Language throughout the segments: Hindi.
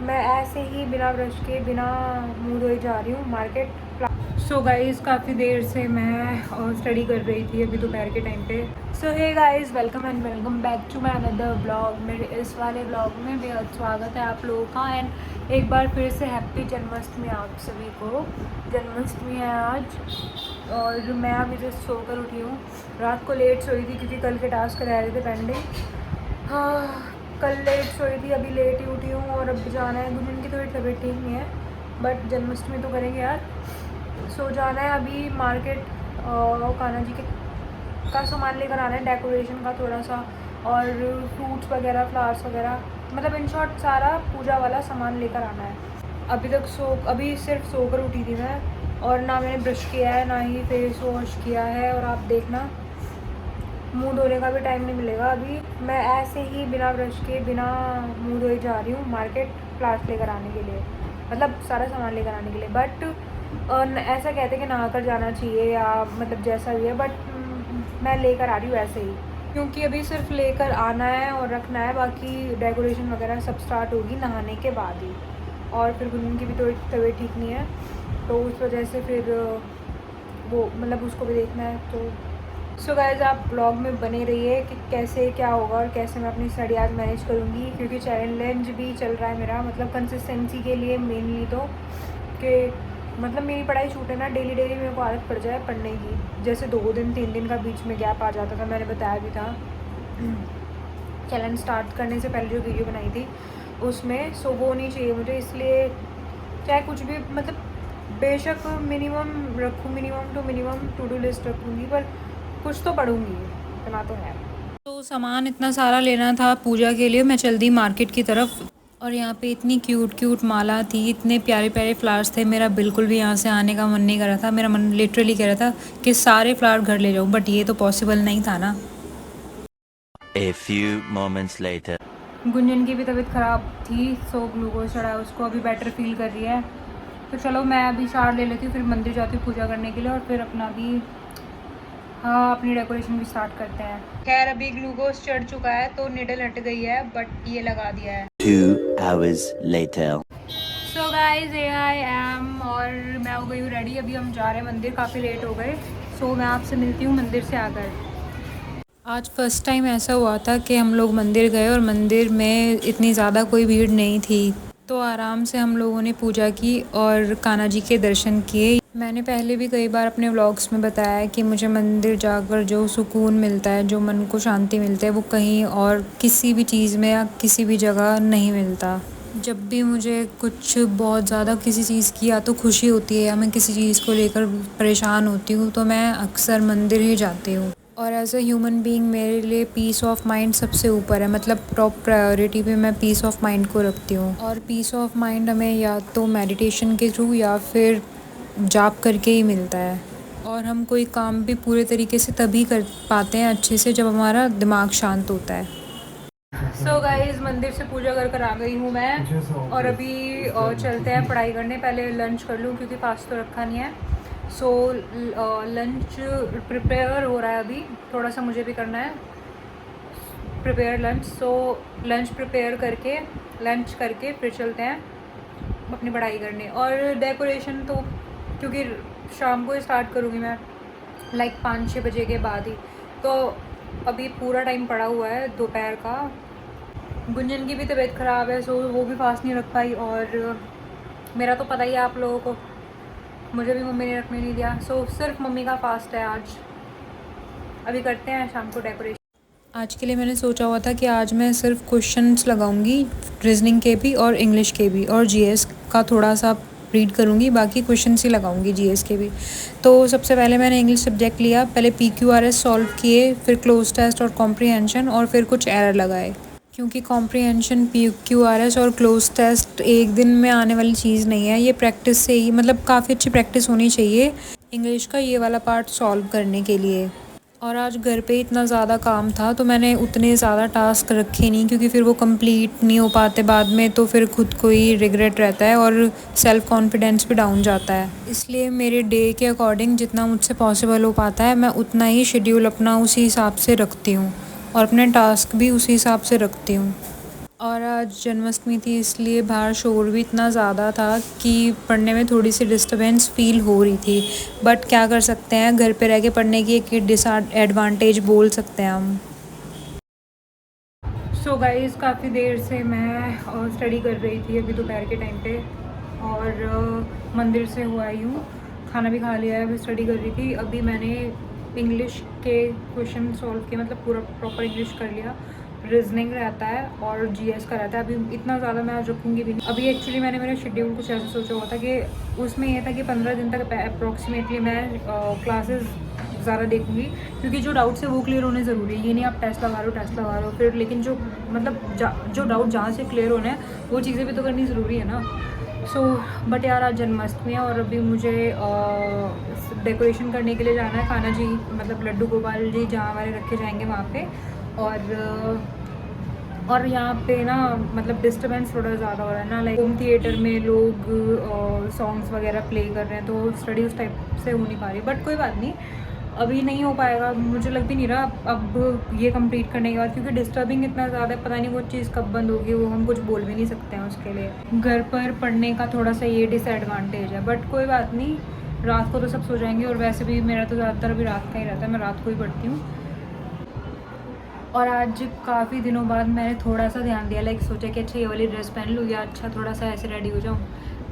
मैं ऐसे ही बिना ब्रश के बिना मुंह धोए जा रही हूँ मार्केट। सो गाइज़ काफ़ी देर से मैं स्टडी कर रही थी अभी दोपहर के टाइम पे। So hey guys, welcome and welcome back to my another blog. मेरे इस वाले ब्लॉग में बेहद स्वागत है आप लोगों का। एंड एक बार फिर से हैप्पी जन्माष्टमी आप सभी को। जन्माष्टमी है आज और मैं अभी जस्ट सोकर उठी हूँ। रात को लेट सोई थी क्योंकि कल के टास्क रह रहे थे पेंडिंग। हाँ, कल लेट सोई थी, अभी लेट ही उठी हूँ और अब जाना है। गुंजन की थोड़ी तबीयत ठीक नहीं है बट जन्माष्टमी तो करेंगे यार। सो जाना है अभी मार्केट, कान्हा जी के का सामान लेकर आना है, डेकोरेशन का थोड़ा सा और फ्रूट्स वगैरह, फ्लावर्स वगैरह, मतलब इन शॉर्ट सारा पूजा वाला सामान लेकर आना है। अभी सिर्फ सोकर उठी थी मैं और ना मैंने ब्रश किया है ना ही फेस वॉश किया है। और आप देखना मुंह धोने का भी टाइम नहीं मिलेगा अभी। मैं ऐसे ही बिना ब्रश के बिना मुंह धोए जा रही हूँ मार्केट फ्लावर्स लेकर आने के लिए, मतलब सारा सामान लेकर आने के लिए। बट ऐसा कहते हैं कि नहा कर जाना चाहिए या मतलब जैसा भी है, बट मैं लेकर आ रही हूँ ऐसे ही क्योंकि अभी सिर्फ लेकर आना है और रखना है। बाकी डेकोरेशन वगैरह सब स्टार्ट होगी नहाने के बाद ही। और फिर गुनगुन की भी तो तबीयत ठीक नहीं है तो उस वजह से फिर वो मतलब उसको भी देखना है। तो सो गाइस, आप ब्लॉग में बने रहिए कि कैसे क्या होगा और कैसे मैं अपनी स्टडी आज मैनेज करूँगी, क्योंकि चैलेंज भी चल रहा है मेरा, मतलब कंसिस्टेंसी के लिए मेनली। तो कि मतलब मेरी पढ़ाई छूटे ना, डेली मेरे को आदत पड़ जाए पढ़ने की। जैसे 2 दिन 3 दिन का बीच में गैप आ जाता था, मैंने बताया भी था चैलेंज स्टार्ट करने से पहले जो वीडियो बनाई थी उसमें। सो वो नहीं चाहिए मुझे, इसलिए चाहे कुछ भी मतलब बेशक मिनिमम रखूँ, मिनिमम टू डू लिस्ट रखूँगी, पर कुछ तो पढ़ूँगी, इतना तो है। तो सामान इतना सारा लेना था पूजा के लिए, मैं चल दी मार्केट की तरफ। और यहाँ पे इतनी क्यूट माला थी, इतने प्यारे फ्लावर्स थे, मेरा बिल्कुल भी यहाँ से आने का मन नहीं कर रहा था। मेरा मन लिटरली कह रहा था कि सारे फ्लावर घर ले जाऊँ, बट ये तो पॉसिबल नहीं था ना। A few moments later. Gunjan की भी तबीयत ख़राब थी, सो ग्लूकोज चढ़ा, उसको अभी बेटर फील कर रही है। तो चलो मैं अभी शार ले लेती हूँ, फिर मंदिर जाती हूँ पूजा करने के लिए और फिर अपना भी अपनी डेकोरेशन भी स्टार्ट करते हैं। खैर अभी ग्लूकोज चढ़ चुका है तो निडल हट गई है, बट ये लगा दिया है। 2 hours later. So guys I am, और मैं हो गई हूँ रेडी। अभी हम जा रहे हैं मंदिर, काफ़ी लेट हो गए। सो मैं आपसे मिलती हूँ मंदिर से आकर। आज फर्स्ट टाइम ऐसा हुआ था कि हम लोग मंदिर गए और मंदिर में इतनी ज़्यादा कोई भीड़ नहीं थी, तो आराम से हम लोगों ने पूजा की और कान्हा जी के दर्शन किए। मैंने पहले भी कई बार अपने व्लॉग्स में बताया कि मुझे मंदिर जाकर जो सुकून मिलता है, जो मन को शांति मिलता है, वो कहीं और किसी भी चीज़ में या किसी भी जगह नहीं मिलता। जब भी मुझे कुछ बहुत ज़्यादा किसी चीज़ की या तो खुशी होती है या मैं किसी चीज़ को लेकर परेशान होती हूँ तो मैं अक्सर मंदिर ही जाती हूँ। और एज अ ह्यूमन बीइंग मेरे लिए पीस ऑफ माइंड सबसे ऊपर है, मतलब टॉप प्रायोरिटी पे मैं पीस ऑफ माइंड को रखती हूँ। और पीस ऑफ माइंड हमें या तो मेडिटेशन के थ्रू या फिर जाप करके ही मिलता है। और हम कोई काम भी पूरे तरीके से तभी कर पाते हैं अच्छे से जब हमारा दिमाग शांत होता है। सो गाइज, मंदिर से पूजा कर आ गई हूँ मैं और अभी चलते हैं पढ़ाई करने। पहले लंच कर लूँ क्योंकि फास्ट तो रखा नहीं है। सो लंच प्रिपेयर हो रहा है अभी, थोड़ा सा मुझे भी करना है prepare lunch. So lunch prepare करके लंच करके फिर चलते हैं अपनी पढ़ाई करने। और डेकोरेशन तो क्योंकि शाम को ही स्टार्ट करूँगी मैं, लाइक 5-6 बजे के बाद ही, तो अभी पूरा टाइम पड़ा हुआ है दोपहर का। गुंजन की भी तबीयत ख़राब है, सो वो भी फास्ट नहीं रख पाई। और मेरा तो पता ही है आप लोगों को, मुझे भी मम्मी ने रखने नहीं दिया। सो सिर्फ मम्मी का फास्ट है आज। अभी करते हैं शाम को डेकोरेशन। आज के लिए मैंने सोचा हुआ था कि आज मैं सिर्फ क्वेश्चंस लगाऊंगी, रीजनिंग के भी और इंग्लिश के भी, और जीएस का थोड़ा सा रीड करूंगी, बाकी क्वेश्चंस ही लगाऊंगी जीएस के भी। तो सबसे पहले मैंने इंग्लिश सब्जेक्ट लिया, पहले PQRS सॉल्व किए, फिर क्लोज टेस्ट और कॉम्प्रीहेंशन, और फिर कुछ एरर लगाए। क्योंकि कॉम्प्रीहेंशन, PQRS और क्लोज टेस्ट एक दिन में आने वाली चीज़ नहीं है, ये प्रैक्टिस से ही, मतलब काफ़ी अच्छी प्रैक्टिस होनी चाहिए इंग्लिश का ये वाला पार्ट सॉल्व करने के लिए। और आज घर पे इतना ज़्यादा काम था तो मैंने उतने ज़्यादा टास्क रखे नहीं, क्योंकि फिर वो कंप्लीट नहीं हो पाते बाद में, तो फिर खुद को ही रिग्रेट रहता है और सेल्फ़ कॉन्फिडेंस भी डाउन जाता है। इसलिए मेरे डे के अकॉर्डिंग जितना मुझसे पॉसिबल हो पाता है मैं उतना ही शेड्यूल अपना उसी हिसाब से रखती हूँ और अपने टास्क भी उसी हिसाब से रखती हूँ। और आज जन्माष्टमी थी इसलिए बाहर शोर भी इतना ज़्यादा था कि पढ़ने में थोड़ी सी डिस्टर्बेंस फ़ील हो रही थी। बट क्या कर सकते हैं, घर पे रह के पढ़ने की एक डिसएडवांटेज बोल सकते हैं हम। सो गाइस, काफ़ी देर से मैं स्टडी कर रही थी अभी दोपहर के टाइम पे, और मंदिर से हुआ आई हूँ, खाना भी खा लिया है, अभी स्टडी कर रही थी। अभी मैंने इंग्लिश के क्वेश्चन सॉल्व किए, मतलब पूरा प्रॉपर इंग्लिश कर लिया। रीजनिंग रहता है और जीएस का रहता है। अभी इतना ज़्यादा मैं आज रखूँगी भी नहीं। अभी एक्चुअली मैंने मेरा शेड्यूल कुछ ऐसा सोचा हुआ था कि उसमें यह था कि 15 दिन तक अप्रॉक्सीमेटली मैं क्लासेस ज़्यादा देखूँगी, क्योंकि जो डाउट्स है वो क्लियर होने ज़रूरी है। ये नहीं आप टेस्ट लगा रहे हो फिर, लेकिन जो मतलब जो डाउट जहाँ से क्लियर होना है वो चीज़ें भी तो करनी ज़रूरी है ना। सो बट यार, आज जन्माष्टमी है और अभी मुझे डेकोरेशन करने के लिए जाना है। कान्हा जी, मतलब लड्डू गोपाल जी जहाँ हमारे रखे जाएंगे वहाँ पे। और यहाँ पे ना मतलब डिस्टर्बेंस थोड़ा ज़्यादा हो रहा है ना, लाइक होम थिएटर में लोग सॉन्ग्स वगैरह प्ले कर रहे हैं, तो स्टडी उस टाइप से हो नहीं पा रही। बट कोई बात नहीं, अभी नहीं हो पाएगा, मुझे लग भी नहीं रहा अब ये कंप्लीट करने के बाद, क्योंकि डिस्टर्बिंग इतना ज़्यादा है, पता नहीं वो चीज़ कब बंद होगी, वो हम कुछ बोल भी नहीं सकते हैं उसके लिए। घर पर पढ़ने का थोड़ा सा ये डिसएडवांटेज है, बट कोई बात नहीं, रात को तो सब सो जाएंगे। और वैसे भी मेरा तो ज़्यादातर अभी रात का ही रहता है, मैं रात को ही पढ़ती हूँ। और आज काफ़ी दिनों बाद मैंने थोड़ा सा ध्यान दिया, लाइक सोचा कि अच्छा ये वाली ड्रेस पहन लूँ, या अच्छा थोड़ा सा ऐसे रेडी हो जाऊँ।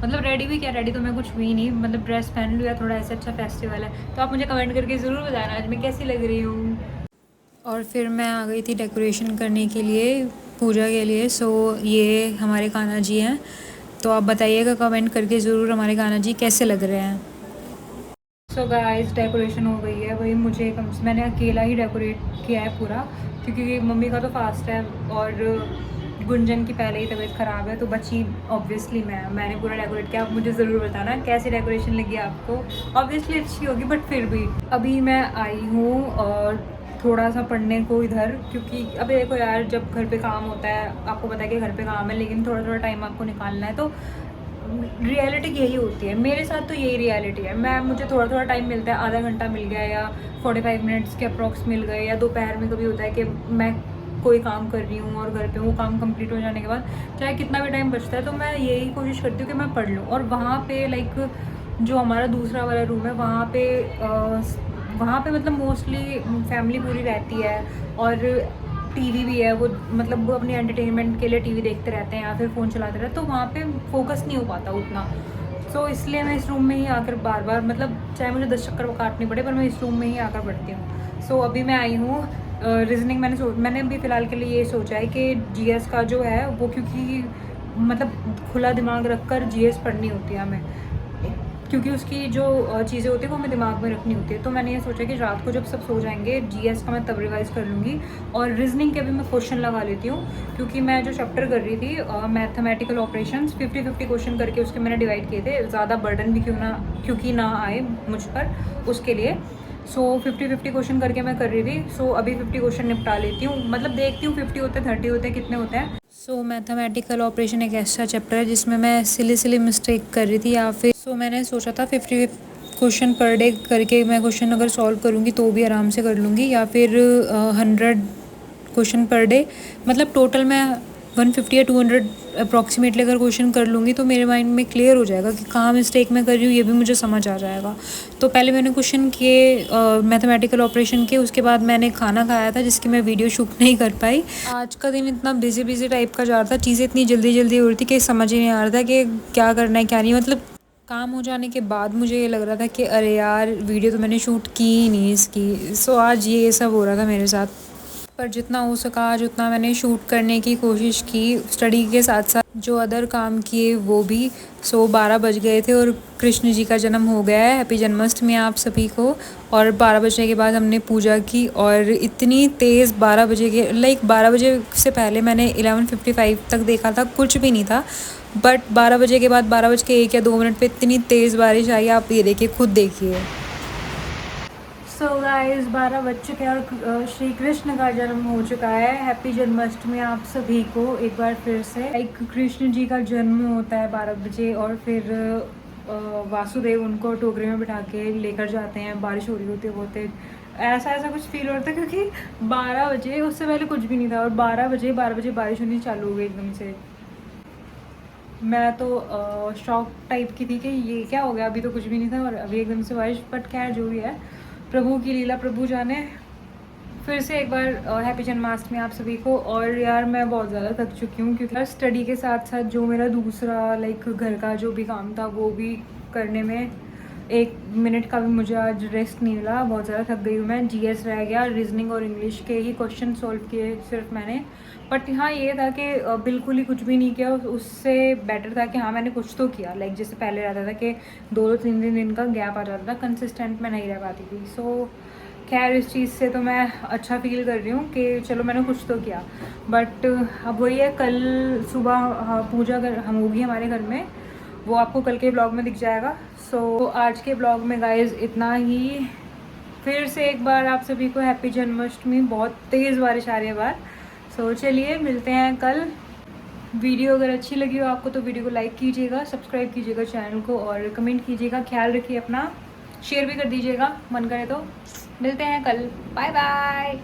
मतलब रेडी भी क्या, रेडी तो मैं कुछ भी नहीं, मतलब ड्रेस पहन लूँ या थोड़ा ऐसे, अच्छा फेस्टिवल है तो आप मुझे कमेंट करके ज़रूर बताना आज मैं कैसी लग रही हूँ। और फिर मैं आ गई थी डेकोरेशन करने के लिए, पूजा के लिए। सो ये हमारे कान्हा जी हैं, तो आप बताइएगा कमेंट करके ज़रूर हमारे कान्हा जी कैसे लग रहे हैं। सो गाइस, डेकोरेशन हो गई है। वही मुझे मैंने अकेला ही डेकोरेट किया है पूरा, क्योंकि मम्मी का तो फास्ट है और गुंजन की पहले ही तबीयत ख़राब है, तो बची ऑब्वियसली मैंने पूरा डेकोरेट किया। आप मुझे ज़रूर बताना कैसी डेकोरेशन लगी आपको। ऑब्वियसली अच्छी होगी, बट फिर भी। अभी मैं आई हूँ और थोड़ा सा पढ़ने को इधर, क्योंकि अभी देखो यार, जब घर पे काम होता है, आपको पता है कि घर पे काम है, लेकिन थोड़ा थोड़ा टाइम आपको निकालना है, तो रियलिटी यही होती है। मेरे साथ तो यही रियलिटी है। मुझे थोड़ा थोड़ा टाइम मिलता है, आधा घंटा मिल गया या 45 मिनट्स के अप्रॉक्स मिल गए, या दोपहर में कभी होता है कि मैं कोई काम कर रही हूँ और घर पे वो काम कंप्लीट हो जाने के बाद चाहे कितना भी टाइम बचता है, तो मैं यही कोशिश करती हूँ कि मैं पढ़ लूँ। और वहाँ पे लाइक जो हमारा दूसरा वाला रूम है, वहाँ पे मतलब मोस्टली फैमिली पूरी रहती है, और टीवी भी है। वो मतलब वो अपनी एंटरटेनमेंट के लिए टीवी देखते रहते हैं या फिर फ़ोन चलाते रहते हैं, तो वहाँ पे फोकस नहीं हो पाता उतना। सो इसलिए मैं इस रूम में ही आकर बार बार, मतलब चाहे मुझे 10 चक्कर काटने पड़े, पर मैं इस रूम में ही आकर पढ़ती हूँ। सो अभी मैं आई हूँ रीजनिंग। मैंने अभी फ़िलहाल के लिए ये सोचा है कि जीएस का जो है वो, क्योंकि मतलब खुला दिमाग रख कर जीएस पढ़नी होती है हमें, क्योंकि उसकी जो चीज़ें होती हैं वो हमें दिमाग में रखनी होती है। तो मैंने ये सोचा कि रात को जब सब सो जाएंगे, जीएस का मैं तब रिवाइज़ कर लूँगी, और रीजनिंग के भी मैं क्वेश्चन लगा लेती हूँ, क्योंकि मैं जो चैप्टर कर रही थी मैथमेटिकल ऑपरेशंस, 50-50 क्वेश्चन करके उसके मैंने डिवाइड किए थे, ज़्यादा बर्डन भी क्योंकि ना आए मुझ पर उसके लिए। सो 50-50 क्वेश्चन करके मैं कर रही थी। सो अभी 50 क्वेश्चन निपटा लेती हूँ, मतलब देखती हूँ 50 होते हैं, 30 होते हैं, कितने होते हैं। सो मैथमेटिकल ऑपरेशन एक ऐसा चैप्टर है जिसमें मैं सिली मिस्टेक कर रही थी, या फिर मैंने सोचा था 50 क्वेश्चन पर डे करके मैं क्वेश्चन अगर सॉल्व करूँगी तो भी आराम से कर लूँगी, या फिर 100 क्वेश्चन पर डे, मतलब टोटल मैं 150 या 200 अप्रॉक्सीमेटली अगर क्वेश्चन कर लूँगी तो मेरे माइंड में क्लियर हो जाएगा कि कहाँ मिस्टेक मैं कर रही हूँ, ये भी मुझे समझ आ जाएगा। तो पहले मैंने क्वेश्चन किए मैथमेटिकल ऑपरेशन के, उसके बाद मैंने खाना खाया था जिसकी मैं वीडियो शूट नहीं कर पाई। आज का दिन इतना बिजी टाइप का जा रहा था, चीज़ें इतनी जल्दी हो रही थी कि समझ ही नहीं आ रहा था कि क्या करना है क्या नहीं। मतलब काम हो जाने के बाद मुझे ये लग रहा था कि अरे यार, वीडियो तो मैंने शूट की ही नहीं इसकी। सो आज ये सब हो रहा था मेरे साथ, पर जितना हो सका आज उतना मैंने शूट करने की कोशिश की, स्टडी के साथ साथ जो अदर काम किए वो भी। 12 बज गए थे और कृष्ण जी का जन्म हो गया है। हैप्पी जन्माष्टमी आप सभी को। और 12 बजने के बाद हमने पूजा की, और इतनी तेज़ 12 बजे के, लाइक 12 बजे से पहले मैंने 11:55 तक देखा था, कुछ भी नहीं था। बट 12 बजे के बाद 12 बज के 1 या 2 मिनट पे इतनी तेज़ बारिश आई, आप ये देखिए, खुद देखिए। सो गाइस, 12 बज चुके हैं और श्री कृष्ण का जन्म हो चुका है। हैप्पी जन्माष्टमी आप सभी को एक बार फिर से। एक कृष्ण जी का जन्म होता है 12 बजे, और फिर वासुदेव उनको टोकरे में बिठा के लेकर जाते हैं, बारिश हो रही होती है, बहुत ऐसा ऐसा कुछ फील हो रहा था क्योंकि 12 बजे, उससे पहले कुछ भी नहीं था, और 12 बजे बारिश होनी चालू हो गई एकदम से। मैं तो शॉक टाइप की थी कि ये क्या हो गया, अभी तो कुछ भी नहीं था और अभी एकदम से बारिश। बट खैर जो भी है, प्रभु की लीला प्रभु जाने। फिर से एक बार हैप्पी जन्माष्टमी आप सभी को। और यार मैं बहुत ज़्यादा थक चुकी हूँ क्योंकि स्टडी के साथ साथ जो मेरा दूसरा लाइक घर का जो भी काम था वो भी करने में 1 मिनट का भी मुझे आज रेस्ट नहीं मिला। बहुत ज़्यादा थक गई हूँ मैं। जीएस रह गया, रीजनिंग और इंग्लिश के ही क्वेश्चन सॉल्व किए सिर्फ मैंने। बट हाँ ये था कि बिल्कुल ही कुछ भी नहीं किया, उससे बेटर था कि हाँ मैंने कुछ तो किया। लाइक जैसे पहले रहता था कि 2-3 दिन का गैप आ जाता था, कंसिस्टेंट मैं नहीं रह पाती थी। सो खैर इस चीज़ से तो मैं अच्छा फील कर रही हूँ कि चलो मैंने कुछ तो किया। बट अब वही है, कल सुबह पूजा हम होगी हमारे घर में, वो आपको कल के ब्लॉग में दिख जाएगा। सो आज के ब्लॉग में गाइज इतना ही। फिर से एक बार आप सभी को हैप्पी जन्माष्टमी। बहुत तेज़ बारिश आ रही है बाहर। सो चलिए मिलते हैं कल। वीडियो अगर अच्छी लगी हो आपको तो वीडियो को लाइक कीजिएगा, सब्सक्राइब कीजिएगा चैनल को और कमेंट कीजिएगा। ख्याल रखिए अपना, शेयर भी कर दीजिएगा मन करे तो। मिलते हैं कल, बाय बाय।